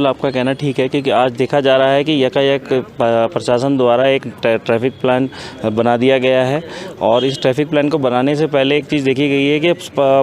आपका कहना ठीक है, क्योंकि आज देखा जा रहा है कि यकायक प्रशासन द्वारा एक ट्रैफिक प्लान बना दिया गया है और इस ट्रैफिक प्लान को बनाने से पहले एक चीज़ देखी गई है कि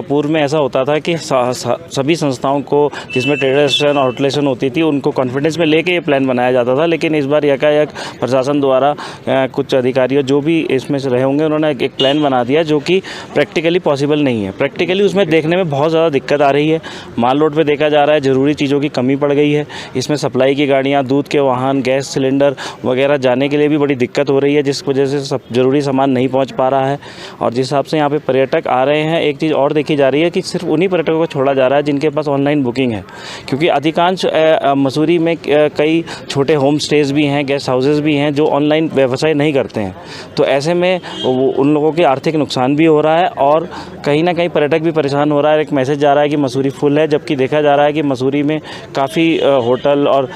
पूर्व में ऐसा होता था कि सभी संस्थाओं को जिसमें ट्रेड स्टेशन और आउटलेशन होती थी उनको कॉन्फिडेंस में लेके ये प्लान बनाया जाता था। लेकिन इस बार यकायक प्रशासन द्वारा कुछ अधिकारियों जो भी इसमें से रहे होंगे उन्होंने एक प्लान बना दिया जो कि प्रैक्टिकली पॉसिबल नहीं है। प्रैक्टिकली उसमें देखने में बहुत ज़्यादा दिक्कत आ रही है। माल रोड पर देखा जा रहा है ज़रूरी चीज़ों की कमी पड़ गई है। इसमें सप्लाई की गाड़ियाँ, दूध के वाहन, गैस सिलेंडर वगैरह जाने के लिए भी बड़ी दिक्कत हो रही है, जिस वजह से सब ज़रूरी सामान नहीं पहुंच पा रहा है। और जिस हिसाब से यहाँ पे पर्यटक आ रहे हैं, एक चीज़ और देखी जा रही है कि सिर्फ उन्हीं पर्यटकों को छोड़ा जा रहा है जिनके पास ऑनलाइन बुकिंग है, क्योंकि अधिकांश मसूरी में कई छोटे होम स्टेज भी हैं, गेस्ट हाउसेज भी हैं जो ऑनलाइन व्यवसाय नहीं करते हैं। तो ऐसे में उन लोगों के आर्थिक नुकसान भी हो रहा है और कहीं ना कहीं पर्यटक भी परेशान हो रहा है। एक मैसेज जा रहा है कि मसूरी फुल है, जबकि देखा जा रहा है कि मसूरी में काफ़ी होटल और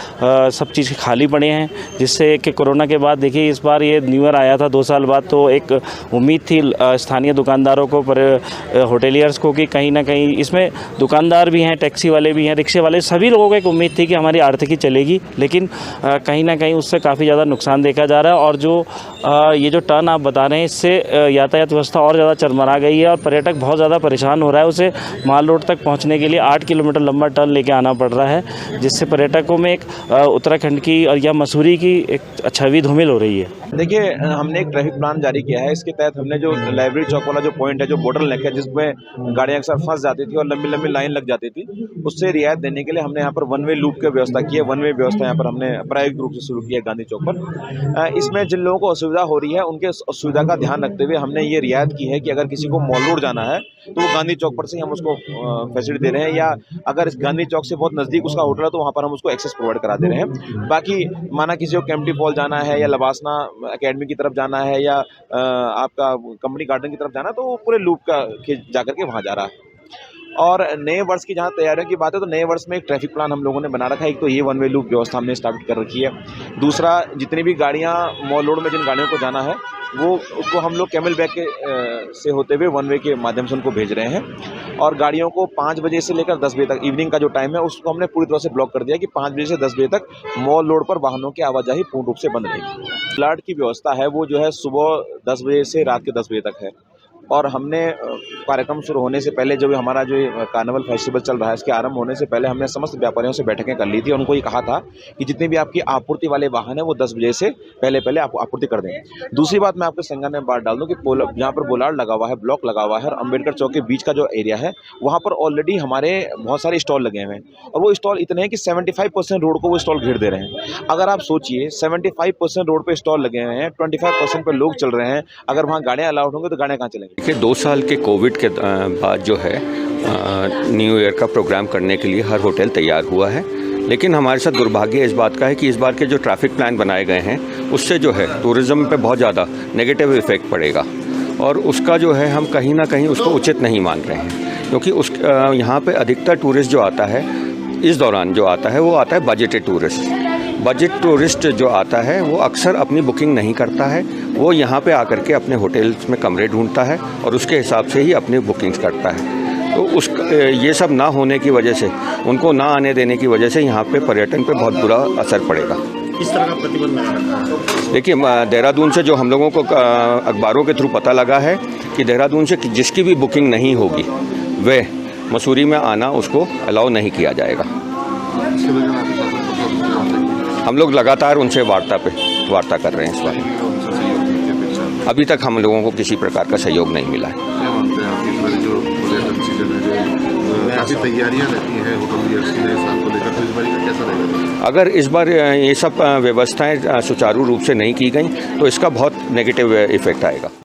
सब चीज़ खाली पड़े हैं, जिससे कि कोरोना के बाद देखिए इस बार ये न्यू ईयर आया था 2 साल बाद, तो एक उम्मीद थी स्थानीय दुकानदारों को, पर होटेलियर्स को, कि कहीं ना कहीं इसमें दुकानदार भी हैं, टैक्सी वाले भी हैं, रिक्शे वाले, सभी लोगों को एक उम्मीद थी कि हमारी आर्थिकी चलेगी। लेकिन कहीं ना कहीं उससे काफ़ी ज़्यादा नुकसान देखा जा रहा है। और जो ये जो टर्न आप बता रहे हैं, इससे यातायात व्यवस्था और ज़्यादा चरमरा गई है और पर्यटक बहुत ज़्यादा परेशान हो रहा है। उसे माल रोड तक पहुँचने के लिए 8 किलोमीटर लंबा टर्न लेके आना पड़ रहा है, जिससे पर्यटकों में एक उत्तराखंड की और या मसूरी की एक छवि धूमिल हो रही है। देखिए, हमने एक ट्रैफिक प्लान जारी किया है। इसके तहत हमने जो लाइब्रेरी चौक वाला जो पॉइंट है, जो बोटल नेक है, जिसमें गाड़ियाँ अक्सर फंस जाती थी और लंबी लंबी लाइन लग जाती थी, उससे रियायत देने के लिए हमने यहाँ पर वन वे लूप की व्यवस्था की है। वन वे व्यवस्था यहाँ पर हमने प्रायोगिक रूप से शुरू की है गांधी चौक पर। इसमें जिन लोगों को असुविधा हो रही है उनके असुविधा का ध्यान रखते हुए हमने ये रियायत की है कि अगर किसी को मॉल रोड जाना है तो वो गांधी चौक पर से ही हम उसको फैसिलिटी दे रहे हैं, या अगर इस गांधी चौक से बहुत नज़दीक उसका होटल है तो वहाँ पर हम उसको एक्सेस प्रोवाइड करा दे रहे हैं। बाकी माना किसी को केम्प्टी फॉल जाना है या लबासना एकेडमी की तरफ जाना है या आपका कंपनी गार्डन की तरफ जाना है, तो वो पूरे लूप का जाकर के वहाँ जा रहा है। और नए वर्ष की जहाँ तैयारियों की बात है, तो नए वर्ष में एक ट्रैफिक प्लान हम लोगों ने बना रखा है। एक तो ये वन वे लूप व्यवस्था हमने स्टार्ट कर रखी है। दूसरा, जितनी भी गाड़ियाँ मॉल रोड में जिन गाड़ियों को जाना है वो उसको हम लोग कैमल बैग के से होते हुए वन वे के माध्यम से उनको भेज रहे हैं। और गाड़ियों को 5 बजे से लेकर 10 बजे तक इवनिंग का जो टाइम है उसको हमने पूरी तरह से ब्लॉक कर दिया कि 5 बजे से 10 बजे तक मॉल रोड पर वाहनों की आवाजाही पूर्ण रूप से बंद रहेगी। फ्लड की व्यवस्था है वो जो है सुबह 10 बजे से रात के 10 बजे तक है। और हमने कार्यक्रम शुरू होने से पहले, जो हमारा जो कार्निवल फेस्टिवल चल रहा है, इसके आरंभ होने से पहले हमने समस्त व्यापारियों से बैठकें कर ली थी और उनको ये कहा था कि जितने भी आपकी आपूर्ति वाले वाहन है वो 10 बजे से पहले आपको आपूर्ति कर दें। दूसरी बात मैं आपके संज्ञान में बात डाल दूं कि जहाँ पर बोलार्ड लगा हुआ है, ब्लॉक लगा हुआ है और अम्बेडकर चौक के बीच का जो एरिया है वहाँ पर ऑलरेडी हमारे बहुत सारे स्टॉल लगे हुए हैं और वो स्टॉल इतने हैं कि 75% रोड को वो स्टॉल घेर दे रहे हैं। अगर आप सोचिए 75% रोड पर स्टॉल लगे हुए हैं, 25% पर लोग चल रहे हैं, अगर वहाँ गाड़ियाँ अलाउड होंगे तो गाड़ियाँ कहाँ चलेंगी? देखिए, 2 साल के कोविड के बाद जो है न्यू ईयर का प्रोग्राम करने के लिए हर होटल तैयार हुआ है। लेकिन हमारे साथ दुर्भाग्य इस बात का है कि इस बार के जो ट्रैफिक प्लान बनाए गए हैं उससे जो है टूरिज़्म पे बहुत ज़्यादा नेगेटिव इफ़ेक्ट पड़ेगा और उसका जो है हम कहीं ना कहीं उसको उचित नहीं मान रहे हैं, क्योंकि यहाँ पे अधिकतर टूरिस्ट जो आता है इस दौरान जो आता है वो आता है बजटेड टूरिस्ट। बजट टूरिस्ट जो आता है वो अक्सर अपनी बुकिंग नहीं करता है, वो यहाँ पे आकर के अपने होटल्स में कमरे ढूंढता है और उसके हिसाब से ही अपनी बुकिंग्स करता है। तो ये सब ना होने की वजह से, उनको ना आने देने की वजह से यहाँ पे पर्यटन पे बहुत बुरा असर पड़ेगा। इस तरह का प्रतिबंध लगा रखा है। देखिए, देहरादून से जो हम लोगों को अखबारों के थ्रू पता लगा है कि देहरादून से जिसकी भी बुकिंग नहीं होगी वह मसूरी में आना उसको अलाउ नहीं किया जाएगा। हम लोग लगातार उनसे वार्ता कर रहे हैं इस बार। अभी तक हम लोगों को किसी प्रकार का सहयोग नहीं मिला है। तैयारियां रहती हैं को लेकर, तो इस बार का कैसा रहेगा? अगर इस बार ये सब व्यवस्थाएं सुचारू रूप से नहीं की गई तो इसका बहुत नेगेटिव इफेक्ट आएगा।